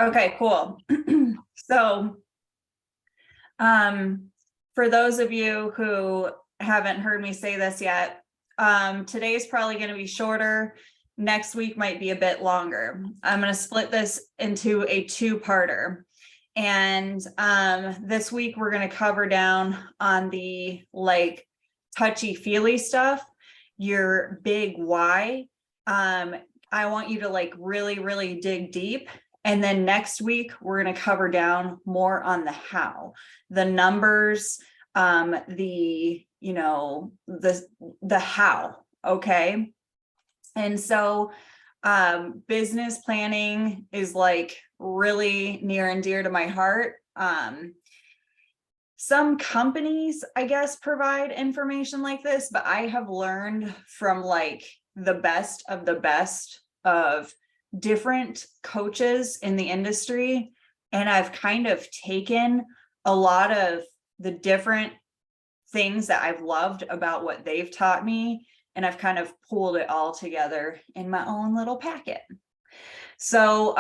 Okay, cool. So, for those of you who haven't heard me say this yet, today's probably going to be shorter. Next week might be a bit longer. I'm going to split this into a two-parter. And this week we're going to cover down on the like touchy-feely stuff, your big why. I want you to like really, really dig deep. And then next week, we're going to cover down more on the how, the numbers, the how. Okay. And so business planning is like really near and dear to my heart. Some companies, I guess, provide information like this, but I have learned from like the best of different coaches in the industry. And I've kind of taken a lot of the different things that I've loved about what they've taught me, and I've kind of pulled it all together in my own little packet. So,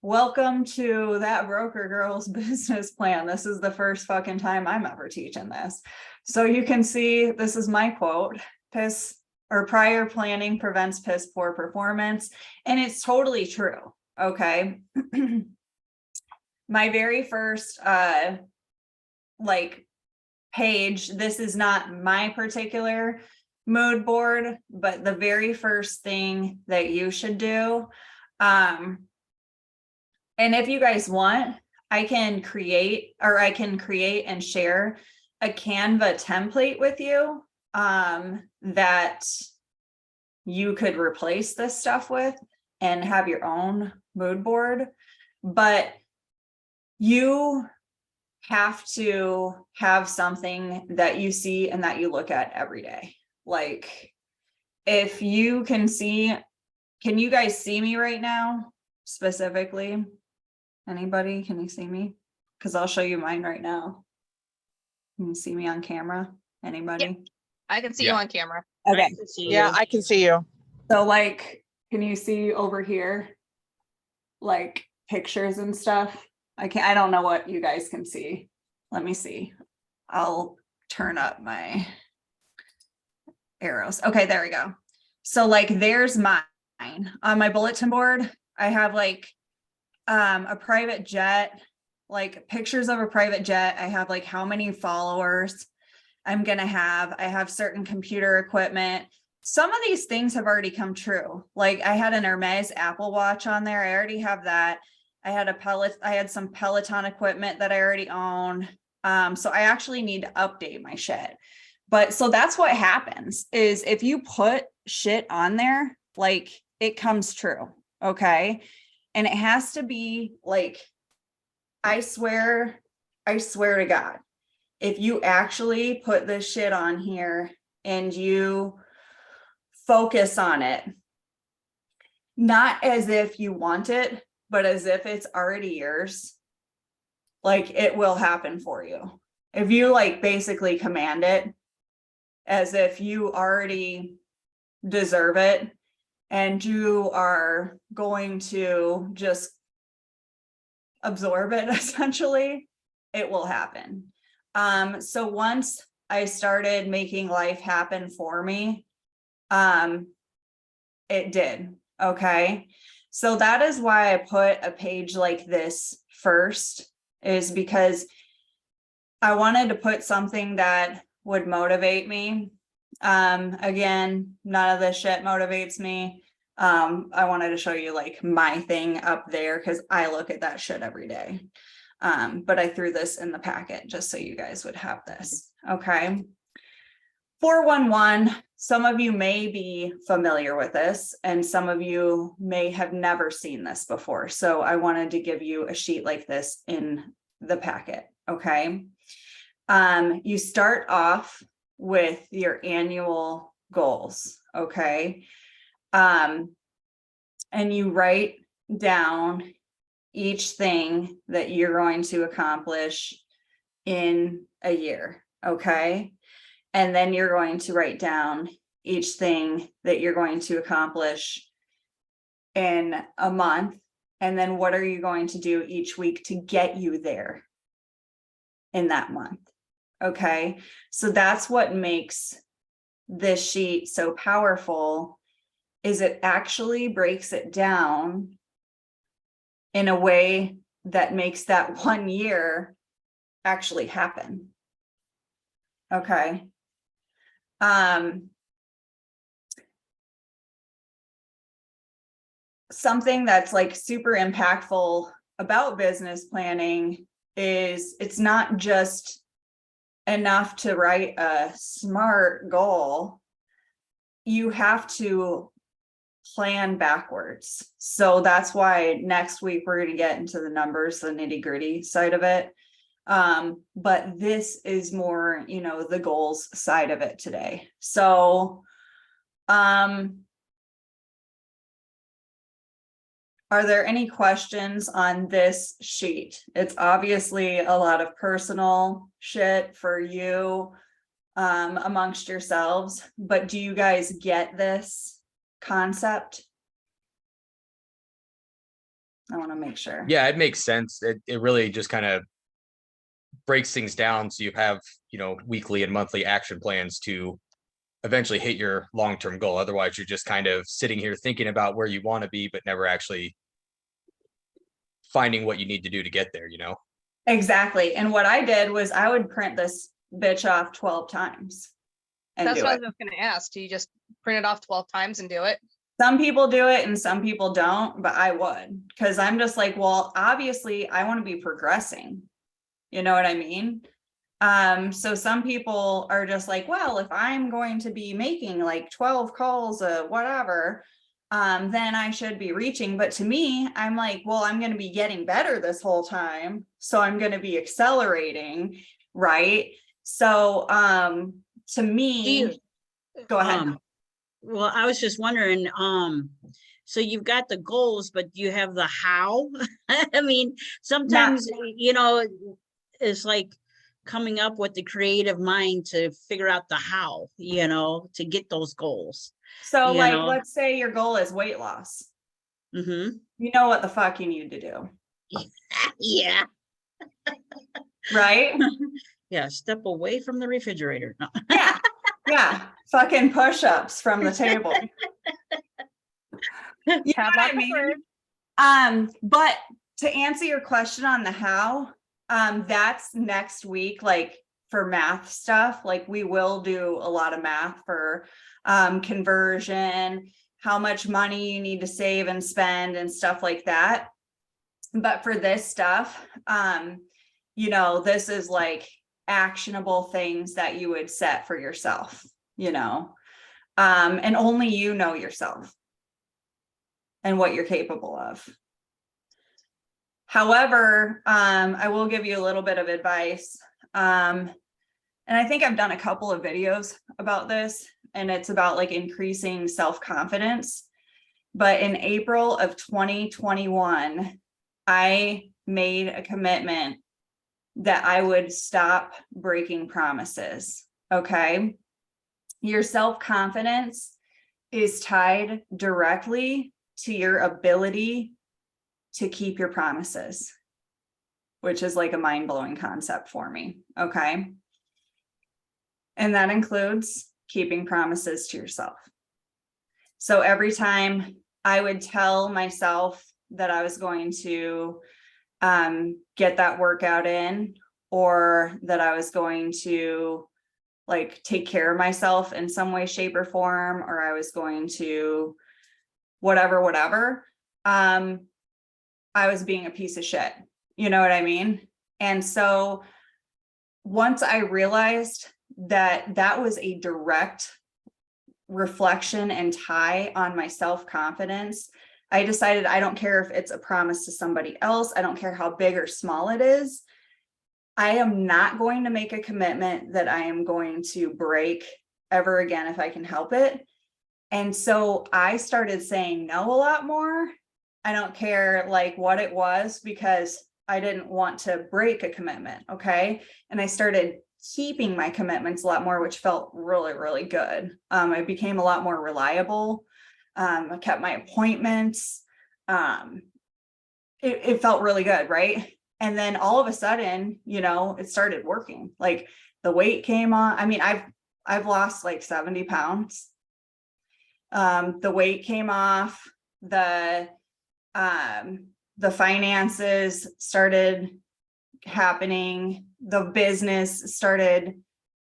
welcome to That Broker Girl's business plan. This is the first fucking time I'm ever teaching this. So you can see, this is my quote: piss or prior planning prevents piss poor performance. And it's totally true. Okay. My very first, like page, this is not my particular mood board, but the very first thing that you should do, and if you guys want, I can create and share a Canva template with you that you could replace this stuff with and have your own mood board. But you have to have something that you see and that you look at every day. Like, if you can you guys see me right now specifically? Anybody, can you see me? Because I'll show you mine right now. Can you see me on camera? Anybody? Yeah, I can see you on camera. Okay. Yeah, I can see you. So like, can you see over here? Like pictures and stuff? I don't know what you guys can see. Let me see. I'll turn up my arrows. Okay, there we go. So like, there's mine. On my bulletin board, I have like a private jet, like pictures of a private jet. I have like how many followers I'm gonna have. I have certain computer equipment. Some of these things have already come true. Like, I had an Hermes Apple Watch on there. I already have that. I had some Peloton equipment that I already own. So I actually need to update my shit. But so that's what happens is if you put shit on there, like, it comes true. Okay. And it has to be like, I swear to God, if you actually put this shit on here and you focus on it, not as if you want it, but as if it's already yours, like, it will happen for you. If you like basically command it as if you already deserve it and you are going to just absorb it, essentially, it will happen. So once I started making life happen for me, it did. Okay. So that is why I put a page like this first, is because I wanted to put something that would motivate me. Again, none of this shit motivates me. I wanted to show you like my thing up there because I look at that shit every day. But I threw this in the packet just so you guys would have this. Okay. 411, some of you may be familiar with this and some of you may have never seen this before. So I wanted to give you a sheet like this in the packet. Okay. You start off with your annual goals. Okay. And you write down each thing that you're going to accomplish in a year. Okay. And then you're going to write down each thing that you're going to accomplish in a month And then what are you going to do each week to get you there in that month? Okay. So that's what makes this sheet so powerful, is it actually breaks it down in a way that makes that 1 year actually happen. Okay. Something that's like super impactful about business planning is it's not just enough to write a SMART goal. You have to plan backwards. So that's why next week we're going to get into the numbers, the nitty-gritty side of it. But this is more, you know, the goals side of it today. So, are there any questions on this sheet? It's obviously a lot of personal shit for you, amongst yourselves, but do you guys get this concept? I want to make sure. Yeah, it makes sense. It really just kind of breaks things down so you have, you know, weekly and monthly action plans to eventually hit your long-term goal. Otherwise, you're just kind of sitting here thinking about where you want to be, but never actually finding what you need to do to get there, you know? Exactly. And what I did was I would print this bitch off 12 times and That's do what I it. was just gonna ask. Do you just print it off 12 times and do it? Some people do it and some people don't, but I would, because I'm just like, well, obviously I want to be progressing. You know what I mean? So some people are just like, well, if I'm going to be making like 12 calls, whatever, then I should be reaching. But to me, I'm like, well, I'm going to be getting better this whole time. So I'm going to be accelerating. Right. So, to me, go ahead. Well, I was just wondering, so you've got the goals, but do you have the how? I mean, sometimes, you know, it's like coming up with the creative mind to figure out the how, you know, to get those goals. So You like, know? let's say your goal is weight loss. Mm-hmm. You know what the fuck you need to do, Yeah. right? Yeah. Step away from the refrigerator. No. Yeah. Yeah. Fucking push-ups from the table. You know Have what I lots of mean? words. But to answer your question on the how, that's next week, like for math stuff, like we will do a lot of math for conversion, how much money you need to save and spend and stuff like that. But for this stuff, you know, this is like actionable things that you would set for yourself, you know, and only you know yourself and what you're capable of. However, I will give you a little bit of advice. And I think I've done a couple of videos about this, and it's about like increasing self-confidence. But in April of 2021, I made a commitment that I would stop breaking promises. Okay. Your self-confidence is tied directly to your ability to keep your promises, which is like a mind-blowing concept for me. Okay. And that includes keeping promises to yourself. So every time I would tell myself that I was going to get that workout in, or that I was going to like take care of myself in some way, shape, or form, or I was going to whatever, I was being a piece of shit. You know what I mean? And so once I realized that that was a direct reflection and tie on my self-confidence, I decided I don't care if it's a promise to somebody else. I don't care how big or small it is. I am not going to make a commitment that I am going to break ever again if I can help it. And so I started saying no a lot more. I don't care like what it was, because I didn't want to break a commitment. Okay. And I started keeping my commitments a lot more, which felt really, really good. I became a lot more reliable. I kept my appointments. it felt really good, right? And then all of a sudden, you know, it started working. Like the weight came on. I mean, I've lost like 70 pounds. The weight came off, the finances started happening, the business started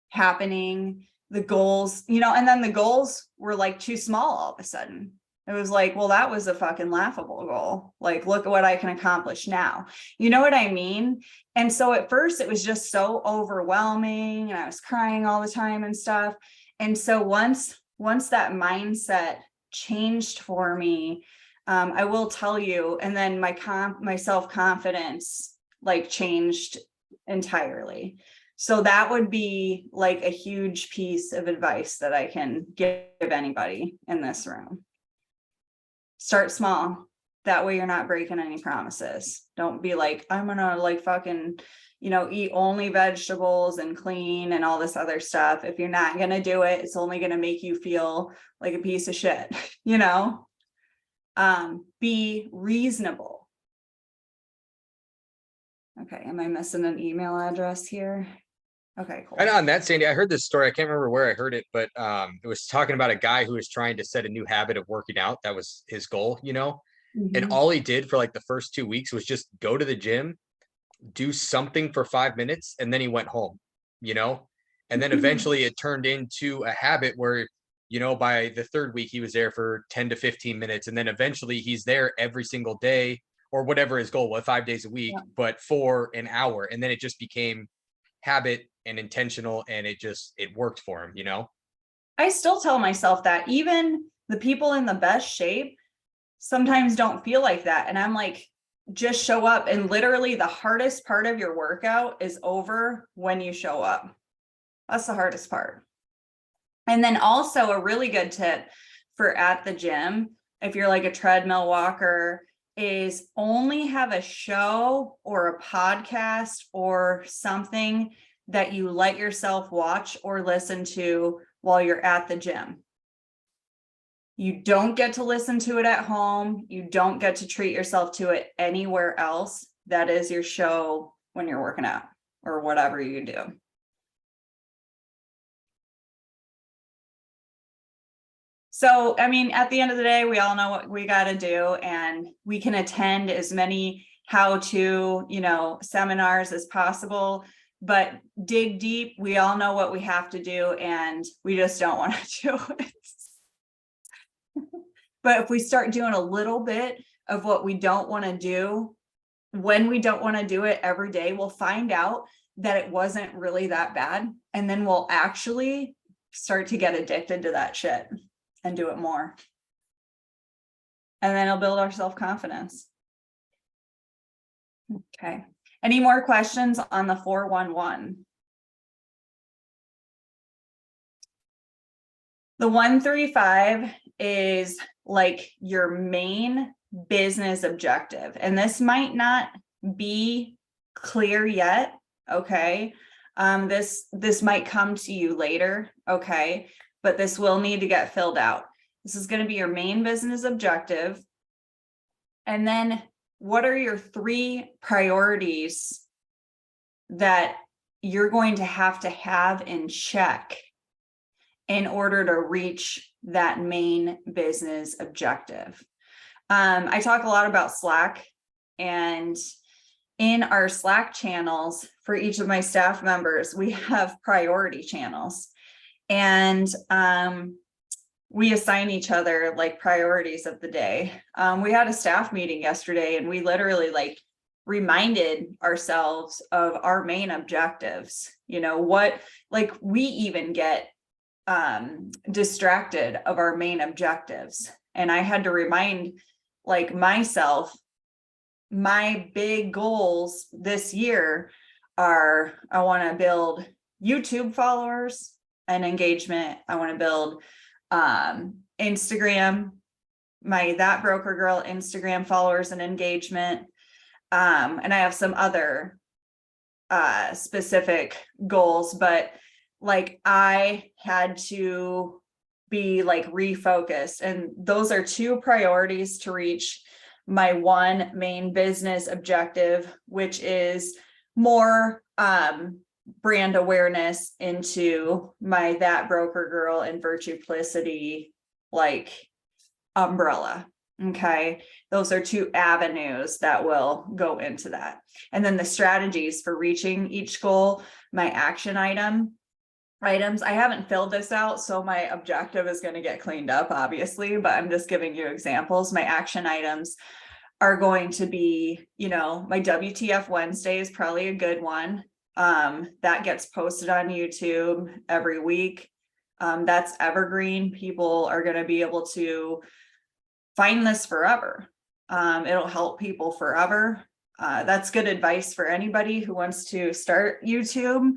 happening, the goals, you know, and then the goals were like too small all of a sudden. It was like, well, that was a fucking laughable goal. Like, look at what I can accomplish now. You know what I mean? And so at first it was just so overwhelming and I was crying all the time and stuff. And so once that mindset changed for me, I will tell you, and then my self-confidence like changed entirely. So that would be like a huge piece of advice that I can give anybody in this room. Start small. That way you're not breaking any promises. Don't be like, I'm gonna like fucking, you know, eat only vegetables and clean and all this other stuff. If you're not gonna do it, it's only gonna make you feel like a piece of shit, you know? Be reasonable. Okay, am I missing an email address here? Okay, cool. And on that, Sandy, I heard this story. I can't remember where I heard it, but it was talking about a guy who was trying to set a new habit of working out. That was his goal, you know? And Mhm. all he did for like the first 2 weeks was just go to the gym, do something for 5 minutes, and then he went home, you know? And then eventually it turned into a habit where, you know, by the third week, he was there for 10 to 15 minutes. And then eventually he's there every single day or whatever his goal was, 5 days a week, Yeah. but for an hour. And then it just became habit and intentional, and it worked for him, you know? I still tell myself that even the people in the best shape sometimes don't feel like that. And I'm like, just show up. And literally the hardest part of your workout is over when you show up. That's the hardest part. And then also a really good tip for at the gym, if you're like a treadmill walker, is only have a show or a podcast or something that you let yourself watch or listen to while you're at the gym. You don't get to listen to it at home. You don't get to treat yourself to it anywhere else. That is your show when you're working out or whatever you do. So, I mean, at the end of the day, we all know what we got to do, and we can attend as many how-to, you know, seminars as possible, but dig deep. We all know what we have to do, and we just don't want to do it. But if we start doing a little bit of what we don't want to do, when we don't want to do it every day, we'll find out that it wasn't really that bad. And then we'll actually start to get addicted to that shit and do it more. And then it'll build our self-confidence. Okay. Any more questions on the 411? The 135 is like your main business objective. And this might not be clear yet. Okay. This might come to you later. Okay. But this will need to get filled out. This is going to be your main business objective. And then what are your 3 priorities that you're going to have in check in order to reach that main business objective? I talk a lot about Slack, and in our Slack channels for each of my staff members, we have priority channels, and we assign each other like priorities of the day. We had a staff meeting yesterday, and we literally like reminded ourselves of our main objectives. You know what, like we even get distracted of our main objectives. And I had to remind like myself, my big goals this year are, I want to build YouTube followers and engagement. I want to build Instagram, my That Broker Girl Instagram followers and engagement. And I have some other specific goals, but like I had to be like refocused, and those are 2 priorities to reach my one main business objective, which is more brand awareness into my That Broker Girl and Virtuplicity like umbrella. Okay, those are two avenues that will go into that. And then the strategies for reaching each goal, my action items. I haven't filled this out, so my objective is going to get cleaned up, obviously, but I'm just giving you examples. My action items are going to be, my WTF Wednesday is probably a good one. That gets posted on YouTube every week. That's evergreen. People are going to be able to find this forever. It'll help people forever. That's good advice for anybody who wants to start YouTube.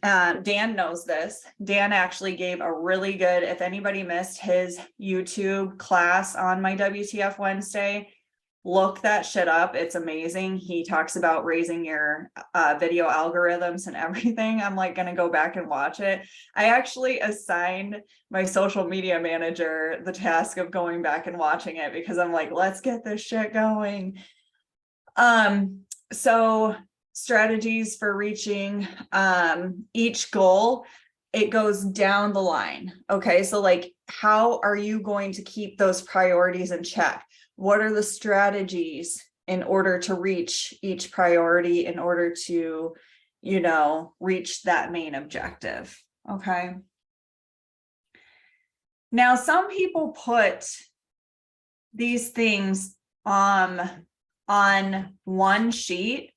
Dan knows this. Dan actually gave a really good, if anybody missed his YouTube class on my WTF Wednesday, look that shit up. It's amazing. He talks about raising your video algorithms and everything. I'm like going to go back and watch it. I actually assigned my social media manager the task of going back and watching it because I'm like, let's get this shit going. So strategies for reaching each goal, it goes down the line. Okay, so like, how are you going to keep those priorities in check? What are the strategies in order to reach each priority, in order to, reach that main objective? Okay. Now, some people put these things on one sheet,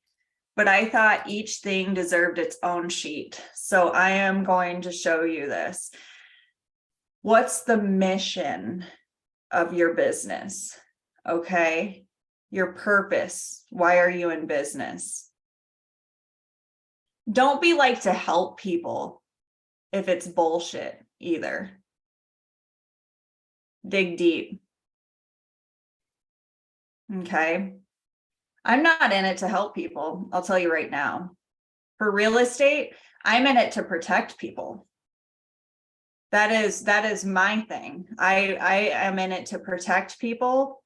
but I thought each thing deserved its own sheet. So I am going to show you this. What's the mission of your business? Okay. Your purpose. Why are you in business? Don't be like to help people if it's bullshit either. Dig deep. Okay. I'm not in it to help people. I'll tell you right now. For real estate, I'm in it to protect people. That is my thing. I am in it to protect people.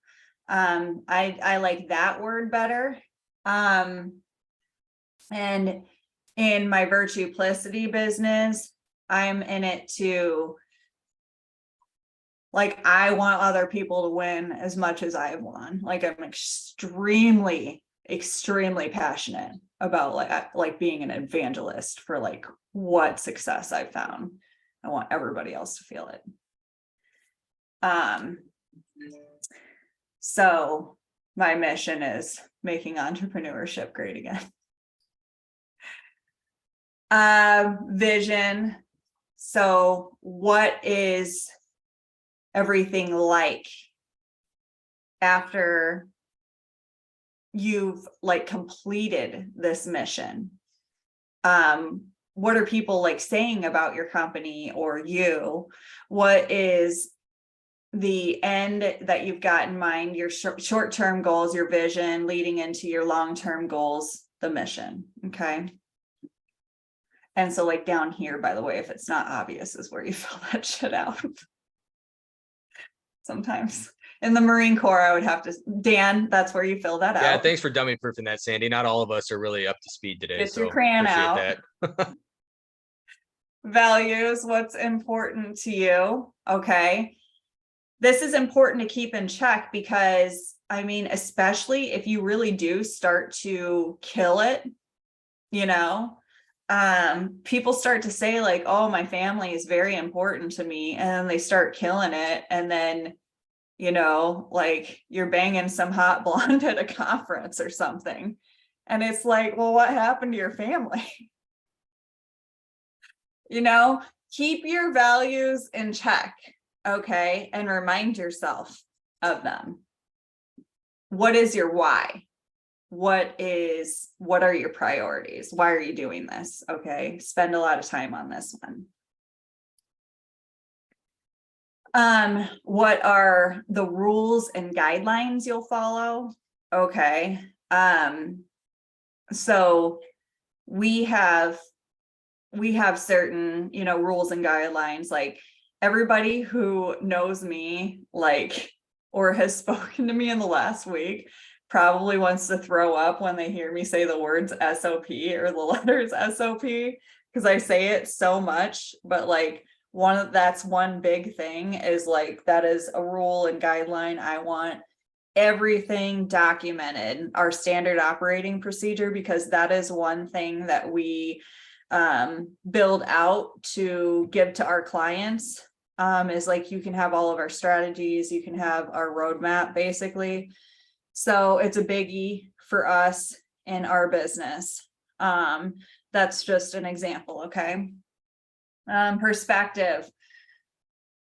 I like that word better. And in my Virtuplicity business, I'm in it to, like, I want other people to win as much as I've won. Like, I'm extremely passionate about like being an evangelist for like what success I've found. I want everybody else to feel it. So my mission is making entrepreneurship great again. Vision. So what is everything like after you've like completed this mission? What are people like saying about your company or you? What is the end that you've got in mind, your short-term goals, your vision leading into your long-term goals, the mission? Okay. And so like down here, by the way, if it's not obvious, is where you fill that shit out. Sometimes in the Marine Corps, I would have to, Dan, that's where you fill that out. Yeah, thanks for dummy proofing that, Sandy. Not all of us are really up to speed today. Get your So crayon appreciate out. that. Values, what's important to you? Okay. This is important to keep in check because, I mean, especially if you really do start to kill it, people start to say like, oh, my family is very important to me. And then they start killing it. And then, like you're banging some hot blonde at a conference or something. And it's like, well, what happened to your family? Keep your values in check. Okay. And remind yourself of them. What is your why? What are your priorities? Why are you doing this? Okay. Spend a lot of time on this one. What are the rules and guidelines you'll follow? Okay. So we have certain, rules and guidelines. Like everybody who knows me, like or has spoken to me in the last week probably wants to throw up when they hear me say the words SOP or the letters SOP, because I say it so much. But like that's one big thing, is like that is a rule and guideline. I want everything documented, our standard operating procedure, because that is one thing that we build out to give to our clients, is like, you can have all of our strategies, you can have our roadmap basically. So it's a biggie for us in our business. That's just an example. Okay. Perspective.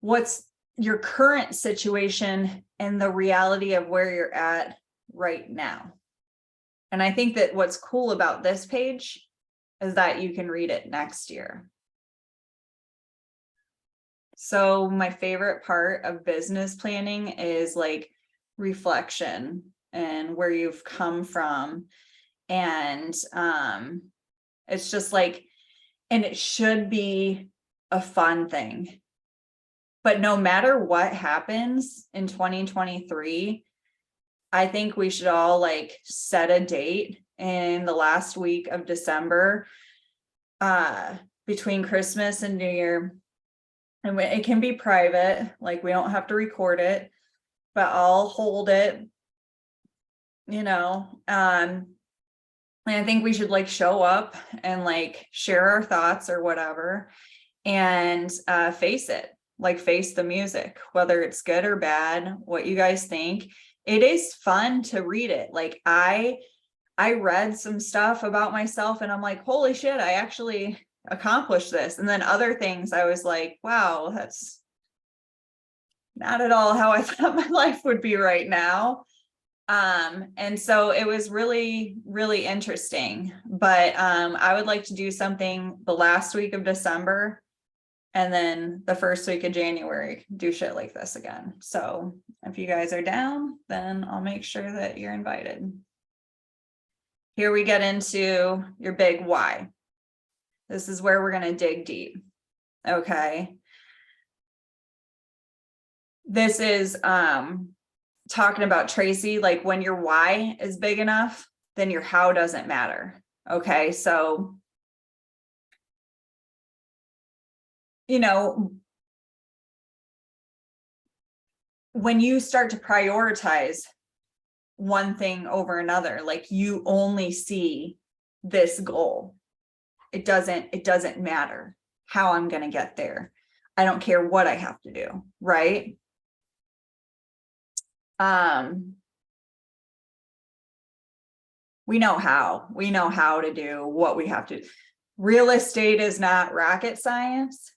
What's your current situation and the reality of where you're at right now? And I think that what's cool about this page is that you can read it next year. So my favorite part of business planning is like reflection and where you've come from. And it's just like, and it should be a fun thing. But no matter what happens in 2023, I think we should all like set a date in the last week of December, between Christmas and New Year. And it can be private, like we don't have to record it, but I'll hold it, and I think we should like show up and like share our thoughts or whatever, and face it, like face the music, whether it's good or bad, what you guys think. It is fun to read it. Like I read some stuff about myself and I'm like, holy shit, I actually accomplished this. And then other things I was like, wow, that's not at all how I thought my life would be right now. And so it was really, really interesting. But I would like to do something the last week of December, and then the first week of January, do shit like this again. So if you guys are down, then I'll make sure that you're invited. Here we get into your big why. This is where we're going to dig deep. Okay. This is talking about Tracy, like when your why is big enough, then your how doesn't matter. Okay. So, when you start to prioritize one thing over another, like you only see this goal, it doesn't matter how I'm going to get there. I don't care what I have to do, right? We know how to do what we have to. Real estate is not rocket science.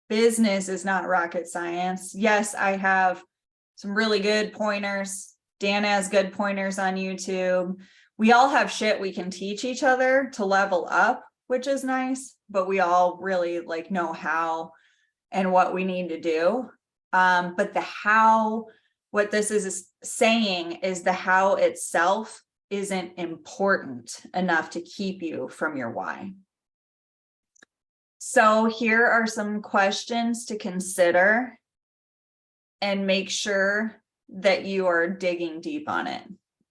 Business is not rocket science. Yes, I have some really good pointers. Dan has good pointers on YouTube. We all have shit we can teach each other to level up, which is nice, but we all really like know how and what we need to do. But the how, what this is saying is the how itself isn't important enough to keep you from your why. So here are some questions to consider and make sure that you are digging deep on it,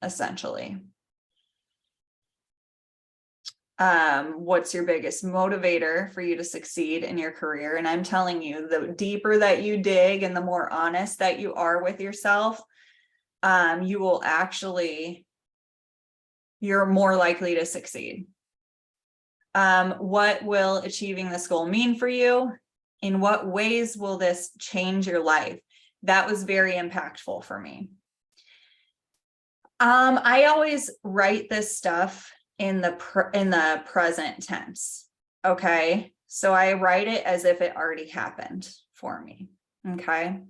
essentially. What's your biggest motivator for you to succeed in your career? And I'm telling you, the deeper that you dig and the more honest that you are with yourself, you will actually, you're more likely to succeed. What will achieving this goal mean for you? In what ways will this change your life? That was very impactful for me. I always write this stuff in the present tense. Okay. So I write it as if it already happened for me. Okay.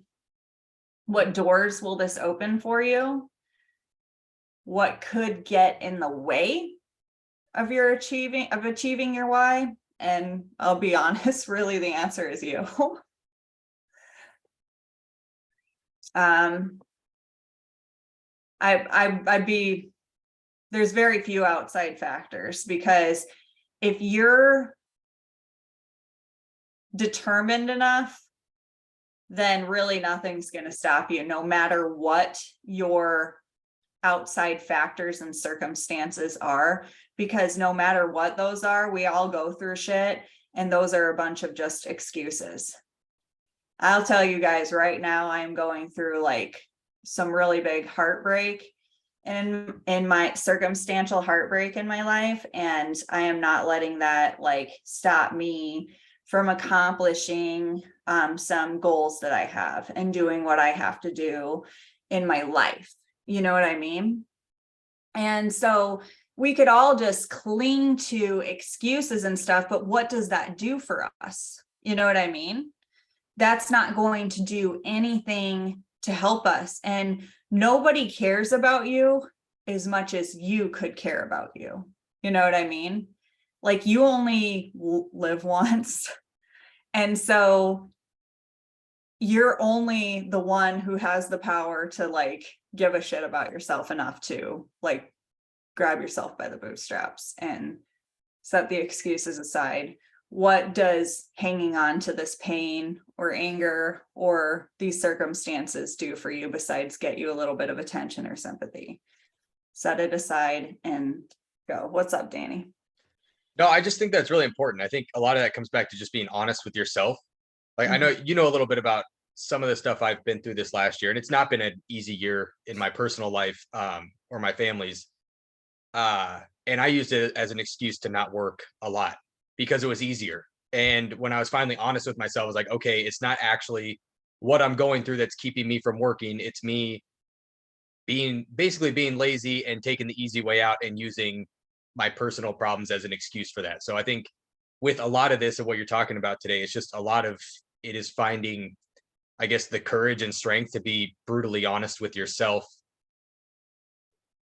What doors will this open for you? What could get in the way of achieving your why? And I'll be honest, really the answer is you. There's very few outside factors, because if you're determined enough, then really nothing's going to stop you, no matter what your outside factors and circumstances are, because no matter what those are, we all go through shit, and those are a bunch of just excuses. I'll tell you guys right now, I'm going through like some really big heartbreak in my circumstantial heartbreak in my life, and I am not letting that like stop me from accomplishing some goals that I have and doing what I have to do in my life. You know what I mean? And so we could all just cling to excuses and stuff, but what does that do for us? You know what I mean? That's not going to do anything to help us. And nobody cares about you as much as you could care about you. You know what I mean? Like, you only live once. And so you're only the one who has the power to like give a shit about yourself enough to like grab yourself by the bootstraps and set the excuses aside. What does hanging on to this pain or anger or these circumstances do for you besides get you a little bit of attention or sympathy? Set it aside and go. What's up, Danny? No, I just think that's really important. I think a lot of that comes back to just being honest with yourself. Like, I know you know a little bit about some of the stuff I've been through this last year, and it's not been an easy year in my personal life or my family's. And I used it as an excuse to not work a lot because it was easier. And when I was finally honest with myself, I was like, okay, it's not actually what I'm going through that's keeping me from working. It's me basically being lazy and taking the easy way out and using my personal problems as an excuse for that. So I think with a lot of this and what you're talking about today, it's just a lot of it is finding, I guess, the courage and strength to be brutally honest with yourself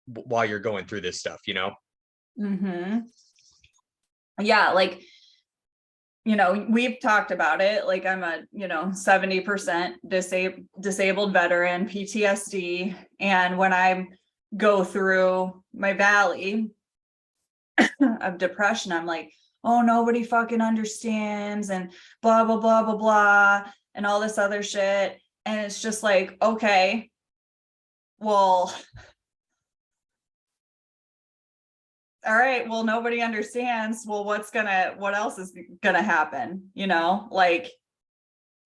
while you're going through this stuff, you know? Mm-hmm. Yeah, like, you know, we've talked about it. Like, I'm a, 70% disabled veteran, PTSD. And when I go through my valley of depression, I'm like, oh, nobody fucking understands and blah, blah, blah, blah, blah, and all this other shit. And it's just like, okay, well, all right, well, nobody understands. Well, what else is gonna happen? Like,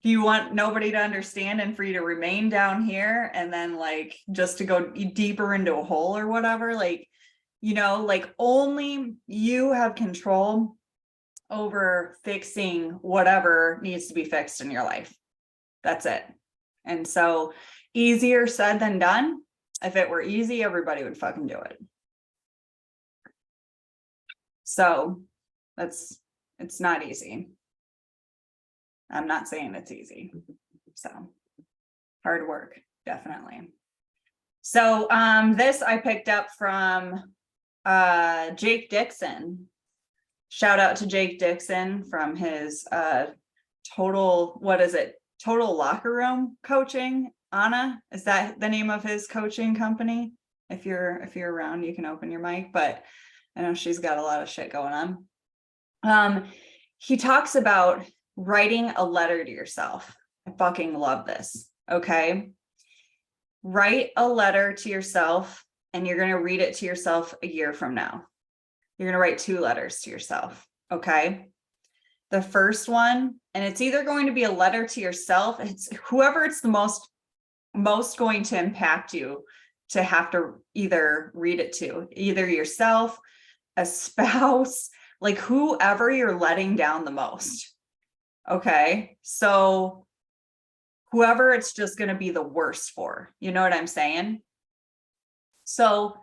do you want nobody to understand and for you to remain down here and then like just to go deeper into a hole or whatever? Like, like only you have control over fixing whatever needs to be fixed in your life. That's it. And so easier said than done. If it were easy, everybody would fucking do it. So it's not easy. I'm not saying it's easy. So hard work, definitely. So this I picked up from Jake Dixon. Shout out to Jake Dixon from his total locker room coaching. Anna, is that the name of his coaching company? If you're around, you can open your mic, but I know she's got a lot of shit going on. He talks about writing a letter to yourself. I fucking love this. Okay. Write a letter to yourself and you're going to read it to yourself a year from now. You're going to write 2 letters to yourself. Okay. The first one, and it's either going to be a letter to yourself. It's whoever it's the most going to impact you to have to either read it to, either yourself, a spouse, like whoever you're letting down the most. Okay. So whoever it's just going to be the worst for, you know what I'm saying? So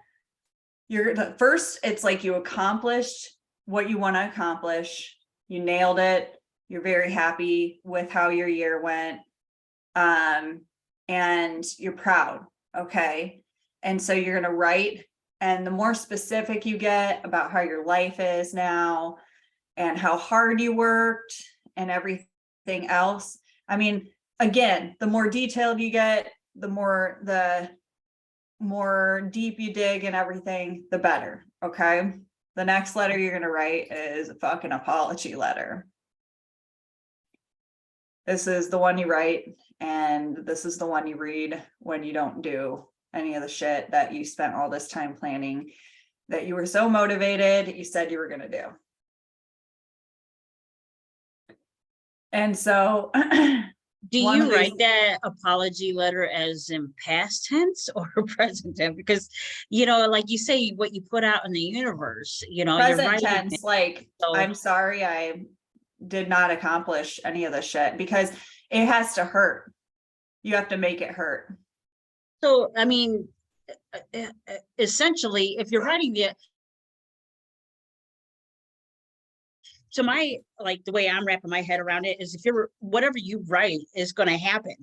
it's like you accomplished what you want to accomplish. You nailed it. You're very happy with how your year went. And you're proud. Okay. And so you're going to write, and the more specific you get about how your life is now and how hard you worked and everything else. I mean, again, the more detailed you get, the more deep you dig and everything, the better. Okay. The next letter you're going to write is a fucking apology letter. This is the one you write, and this is the one you read when you don't do any of the shit that you spent all this time planning, that you were so motivated, you said you were going to do. And so Do one you of write these- that apology letter as in past tense or present tense? Because, you know, like you say, what you put out in the universe, you know, you're present writing tense, it. like, So- I'm sorry I did not accomplish any of the shit, because it has to hurt. You have to make it hurt. So, I mean, essentially, if you're writing the, so my, like, the way I'm wrapping my head around it is if you're, whatever you write is gonna happen,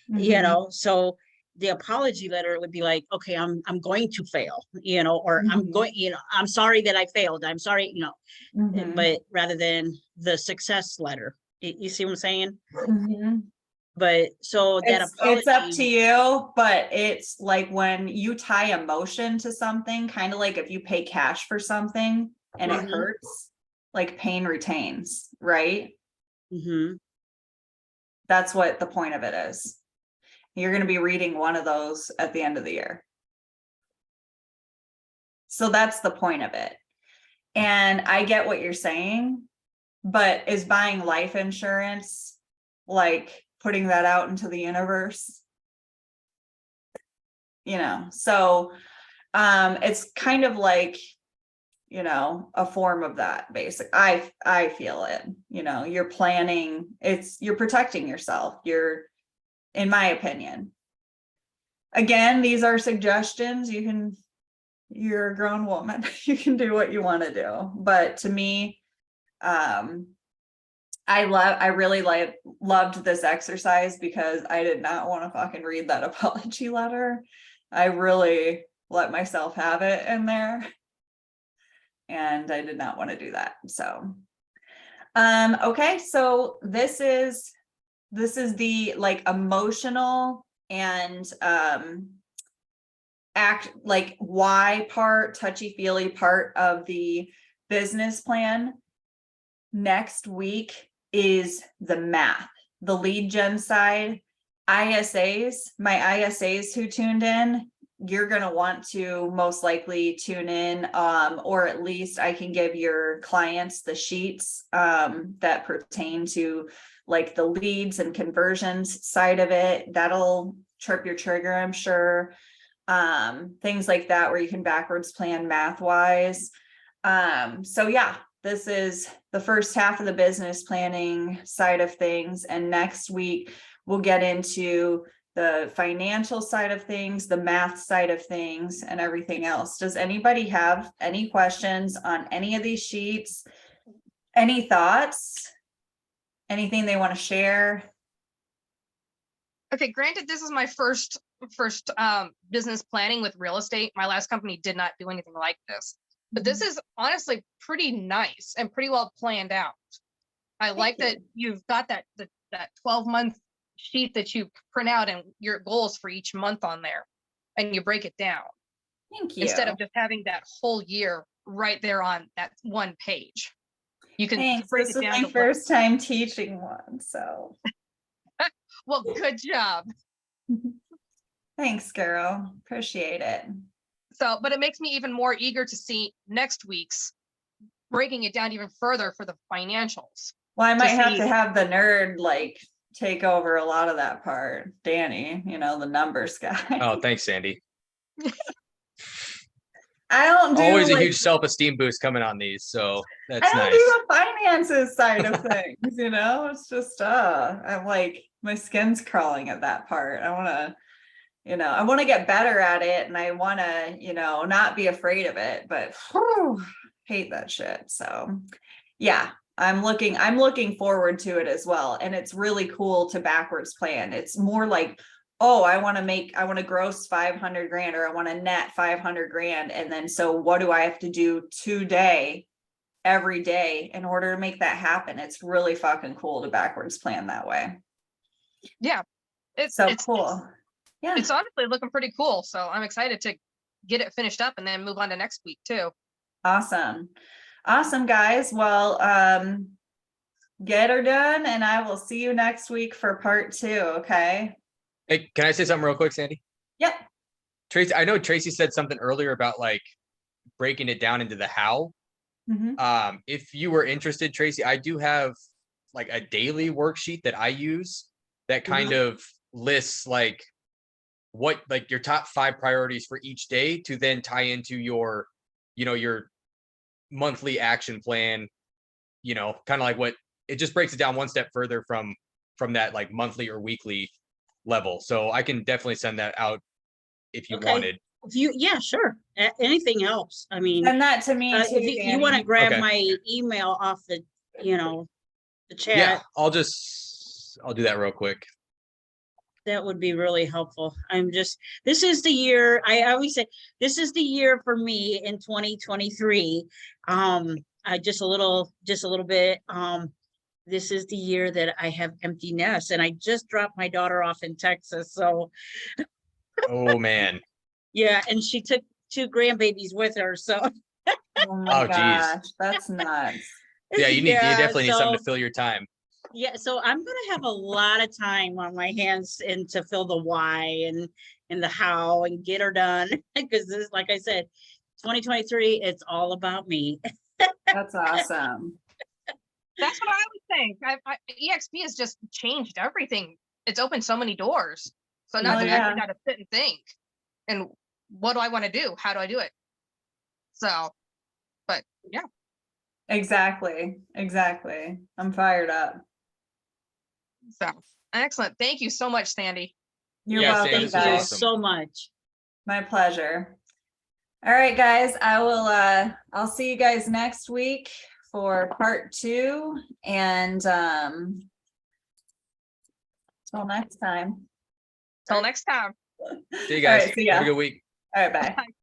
you Mhm. know, so the apology letter would be like, okay, I'm going to fail, you know, or I'm Mhm. going, you know, I'm sorry that I failed. I'm sorry, you know, Mhm. but rather than the success letter, you see what I'm saying? Mhm. But so that It's up to apology, you, but it's like when you tie emotion to something, kind of like if you pay cash for something and it Mhm. hurts, like pain retains, right? mhm. That's what the point of it is. You're going to be reading one of those at the end of the year. So that's the point of it. And I get what you're saying, but is buying life insurance like putting that out into the universe? You know, so it's kind of like, you know, a form of that basic. I feel it, you know, you're planning, you're protecting yourself. In my opinion. Again, these are suggestions. You're a grown woman. You can do what you want to do. But to me, I really loved this exercise because I did not want to fucking read that apology letter. I really let myself have it in there. And I did not want to do that. So, okay. So this is the like emotional and, like why part, touchy feely part of the business plan. Next week is the math, the lead gen side. ISAs, my ISAs who tuned in, you're going to want to most likely tune in, or at least I can give your clients the sheets that pertain to like the leads and conversions side of it. That'll trip your trigger, I'm sure. Things like that where you can backwards plan math wise. So yeah, this is the first half of the business planning side of things. And next week, we'll get into the financial side of things, the math side of things, and everything else. Does anybody have any questions on any of these sheets? Any thoughts? Anything they want to share? Okay, granted, this is my first business planning with real estate. My last company did not do anything like this, but this is honestly pretty nice and pretty well planned out. I like that you've got that 12-month sheet that you print out and your goals for each month on there, and you break it down Thank you. instead of just having that whole year right there on that one page. You can Thanks. break This it is down my to what- first time teaching one, so well, good job. thanks, girl. Appreciate it. So, but it makes me even more eager to see next week's, breaking it down even further for the financials. Well, I might have see- to have the nerd like take over a lot of that part. Danny, you know, the numbers guy. Oh, thanks, Sandy. I don't do Always a like, huge self-esteem boost coming on these, so I that's don't nice. do the finances side of things, you know, it's just I'm like, my skin's crawling at that part. I want to, you know, I want to get better at it, and I want to, you know, not be afraid of it, but whew, hate that shit. So yeah, I'm looking forward to it as well. And it's really cool to backwards plan. It's more like, oh, I want to gross 500 grand, or I want to net 500 grand. And then, so what do I have to do today, every day in order to make that happen? It's really fucking cool to backwards plan that way. Yeah, So cool. Yeah. It's honestly looking pretty cool. So I'm excited to get it finished up and then move on to next week too. Awesome. Awesome, guys. Well, get her done, and I will see you next week for part 2. Okay. Hey, can I say something real quick, Sandy? Yep. Tracy, I know Tracy said something earlier about like breaking it down into the how. Mhm. If you were interested, Tracy, I do have like a daily worksheet that I use that kind of lists like what like your top 5 priorities for each day to then tie into your, your monthly action plan, kind of like what it just breaks it down one step further from that like monthly or weekly level. So I can definitely send that out if you Okay. wanted. If you, yeah, sure. Anything helps. I mean, Send that to me too, if you want to Danny. grab Okay. my email off the, the chat. Yeah, I'll do that real quick. That would be really helpful. This is the year, I always say, this is the year for me in 2023. I just a little bit, this is the year that I have empty nests, and I just dropped my daughter off in Texas. So Oh man. yeah, and she took 2 grandbabies with her. So Oh my Oh geez. gosh, that's nuts. Yeah, you definitely need something so to fill your time. yeah, so I'm gonna have a lot of time on my hands and to fill the why and the how and get her done. Because this, like I said, 2023, it's all about me. That's awesome. That's what I would think. EXP has just changed everything. It's opened so many doors. So now Oh, I yeah. actually got to sit and think. And what do I want to do? How do I do it? So, but yeah. Exactly. I'm fired up. So excellent. Thank you so much, Sandy. You're Yeah, welcome, Sandy, Thank this was you guys. awesome. so much. My pleasure. All right, guys, I'll see you guys next week for part 2, and till next time. Till next time. See you All guys. right, see ya. Have a good week. All right, bye.